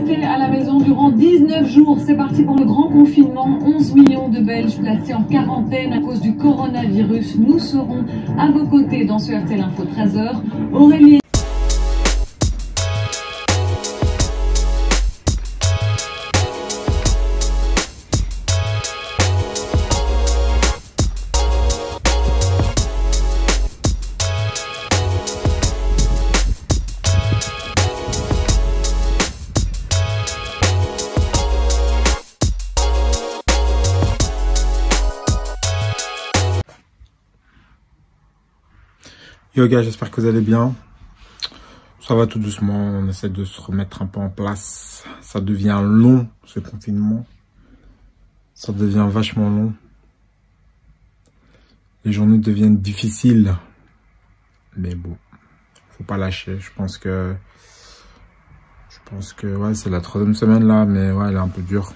rester à la maison durant 19 jours. C'est parti pour le grand confinement. 11 millions de Belges placés en quarantaine à cause du coronavirus. Nous serons à vos côtés dans ce RTL Info 13h. Aurélie. Yo gars, j'espère que vous allez bien. Ça va tout doucement, on essaie de se remettre un peu en place. Ça devient long ce confinement. Ça devient vachement long. Les journées deviennent difficiles. Mais bon, faut pas lâcher. Je pense que ouais, c'est la 3e semaine là, mais ouais, elle est un peu dure.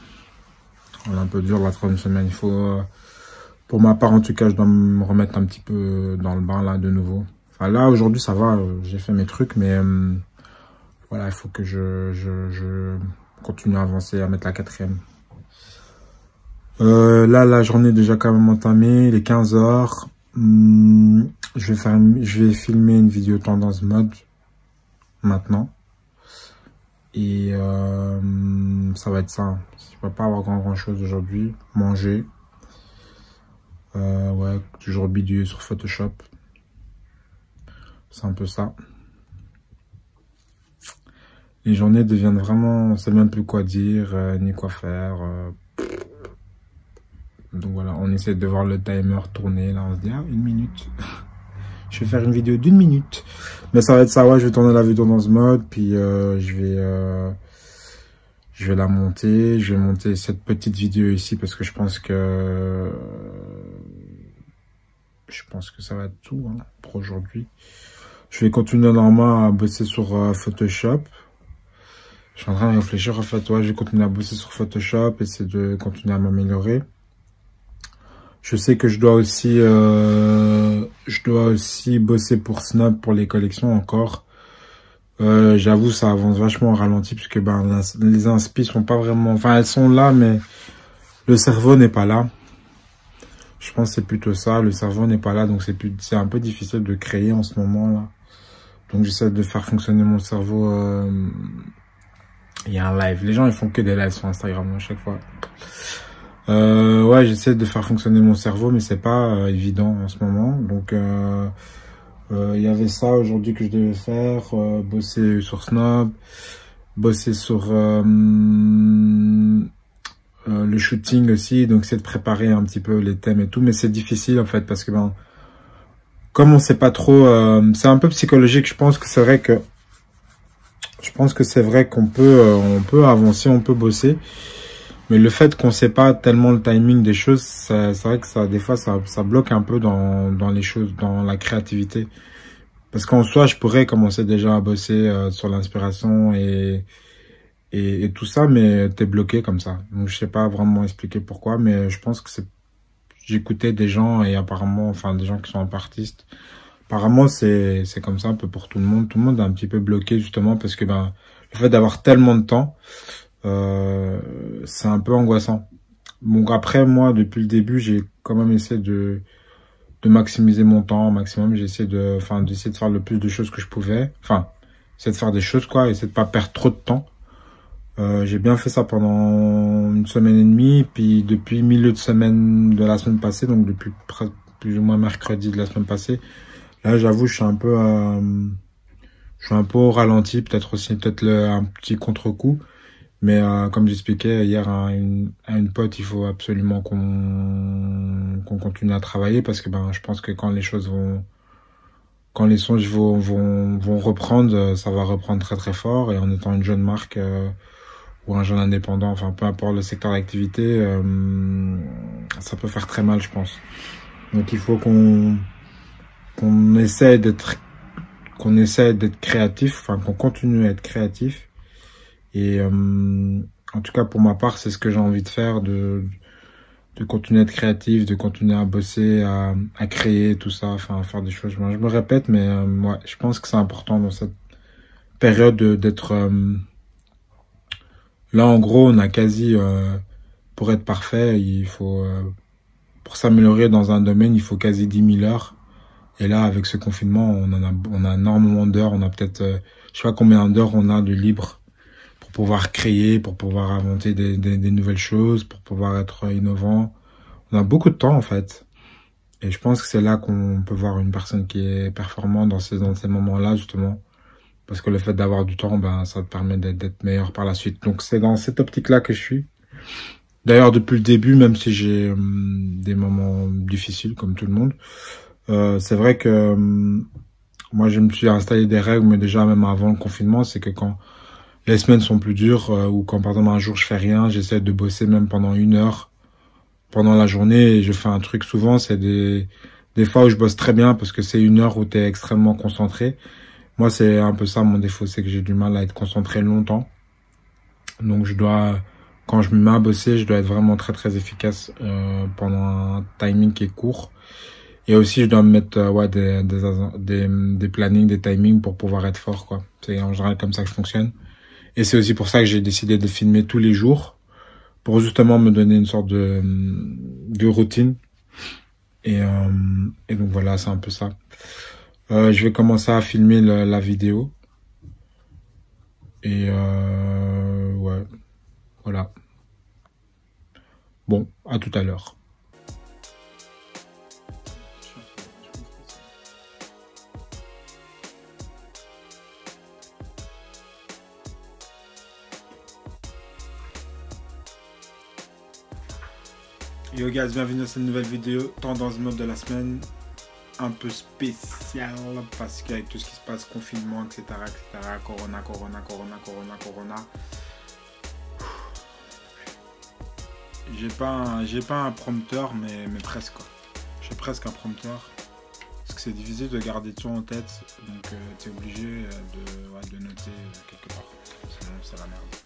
Elle est un peu dure la 3e semaine. Il faut, pour ma part en tout cas, je dois me remettre un petit peu dans le bain là de nouveau. Enfin là aujourd'hui ça va, j'ai fait mes trucs, mais voilà, il faut que je continue à avancer, à mettre la 4e. Là la journée est déjà quand même entamée, il est 15 h. Je vais filmer une vidéo tendance mode maintenant. Et ça va être ça. Je ne vais pas avoir grand chose aujourd'hui. Manger. Ouais, toujours bidouiller sur Photoshop. C'est un peu ça. Les journées deviennent vraiment... On ne sait même plus quoi dire, ni quoi faire. Donc voilà, on essaie de voir le timer tourner. Là, on se dit, ah, 1 minute. Je vais faire une vidéo d'1 minute. Mais ça va être ça, ouais, je vais tourner la vidéo dans ce mode. Puis je vais la monter. Je vais monter cette petite vidéo ici parce que je pense que ça va être tout hein, pour aujourd'hui. Je vais continuer normalement à bosser sur Photoshop. Je suis en train de réfléchir en fait. Ouais, je vais continuer à bosser sur Photoshop, essayer de continuer à m'améliorer. Je sais que je dois aussi bosser pour Snap, pour les collections encore. J'avoue, ça avance vachement au ralenti puisque ben les inspi sont pas vraiment... Enfin, elles sont là, mais le cerveau n'est pas là. Je pense que c'est plutôt ça. Le cerveau n'est pas là, donc c'est un peu difficile de créer en ce moment-là. Donc, j'essaie de faire fonctionner mon cerveau. Il y a un live. Les gens, ils font que des lives sur Instagram à chaque fois. Ouais, j'essaie de faire fonctionner mon cerveau, mais c'est pas évident en ce moment. Donc, il y avait ça aujourd'hui que je devais faire. Bosser sur Snob. Bosser sur le shooting aussi. Donc, c'est de préparer un petit peu les thèmes et tout. Mais c'est difficile, en fait, parce que ben... Comme on sait pas trop, c'est un peu psychologique. Je pense que c'est vrai qu'on peut avancer, on peut bosser, mais le fait qu'on sait pas tellement le timing des choses, c'est vrai que ça, des fois, ça bloque un peu dans les choses, dans la créativité. Parce qu'en soi, je pourrais commencer déjà à bosser sur l'inspiration et tout ça, mais t'es bloqué comme ça. Donc je sais pas vraiment expliquer pourquoi, mais je pense que j'écoutais des gens et apparemment, enfin des gens qui sont un peu artistes. Apparemment, c'est comme ça un peu pour tout le monde. Tout le monde est un petit peu bloqué justement parce que ben le fait d'avoir tellement de temps, c'est un peu angoissant. Donc après, moi, depuis le début, j'ai quand même essayé de maximiser mon temps au maximum. J'ai essayé d'essayer de faire le plus de choses que je pouvais. Enfin, essayer de faire des choses quoi, essayer de pas perdre trop de temps. J'ai bien fait ça pendant 1 semaine et demie, puis depuis milieu de semaine de la semaine passée, donc depuis plus ou moins mercredi de la semaine passée, là j'avoue je suis un peu au ralenti, peut-être un petit contre-coup, mais comme j'expliquais hier à une pote, il faut absolument qu'on continue à travailler parce que ben je pense que quand les songes vont reprendre, ça va reprendre très très fort, et en étant une jeune marque ou un jeune indépendant, enfin peu importe le secteur d'activité, ça peut faire très mal je pense. Donc il faut qu'on essaie d'être créatif, enfin qu'on continue à être créatif. Et en tout cas pour ma part, c'est ce que j'ai envie de faire, de continuer à être créatif, de continuer à bosser, à créer tout ça, enfin à faire des choses. Moi, je me répète, mais ouais, je pense que c'est important dans cette période d'être Là, en gros, on a quasi, pour être parfait, il faut, pour s'améliorer dans un domaine, il faut quasi 10 000 heures. Et là, avec ce confinement, on a énormément d'heures. On a peut-être, je sais pas combien d'heures on a de libre pour pouvoir créer, pour pouvoir inventer des nouvelles choses, pour pouvoir être innovant. On a beaucoup de temps, en fait. Et je pense que c'est là qu'on peut voir une personne qui est performante dans ces moments-là, justement. Parce que le fait d'avoir du temps, ben, ça te permet d'être meilleur par la suite. Donc, c'est dans cette optique-là que je suis. D'ailleurs, depuis le début, même si j'ai des moments difficiles, comme tout le monde, c'est vrai que moi, je me suis installé des règles, mais déjà, même avant le confinement, c'est que quand les semaines sont plus dures, ou quand, par exemple, un jour, je fais rien, j'essaie de bosser même pendant 1 heure pendant la journée, et je fais un truc souvent, c'est des fois où je bosse très bien, parce que c'est 1 heure où tu es extrêmement concentré. Moi, c'est un peu ça mon défaut, c'est que j'ai du mal à être concentré longtemps. Donc, quand je me mets à bosser, je dois être vraiment très très efficace pendant un timing qui est court. Et aussi, je dois me mettre ouais, des plannings, des timings pour pouvoir être fort, quoi. C'est en général comme ça que je fonctionne. Et c'est aussi pour ça que j'ai décidé de filmer tous les jours, pour justement me donner une sorte de routine. Et donc voilà, c'est un peu ça. Je vais commencer à filmer la vidéo. Et ouais, voilà. Bon, à tout à l'heure. Yo guys, bienvenue dans cette nouvelle vidéo, tendance mode de la semaine, un peu spéciale parce qu'avec tout ce qui se passe, confinement, etc., corona, j'ai pas un prompteur, mais presque quoi. J'ai presque un prompteur, parce que c'est difficile de garder tout en tête, donc tu es obligé de noter quelque part, sinon c'est la merde.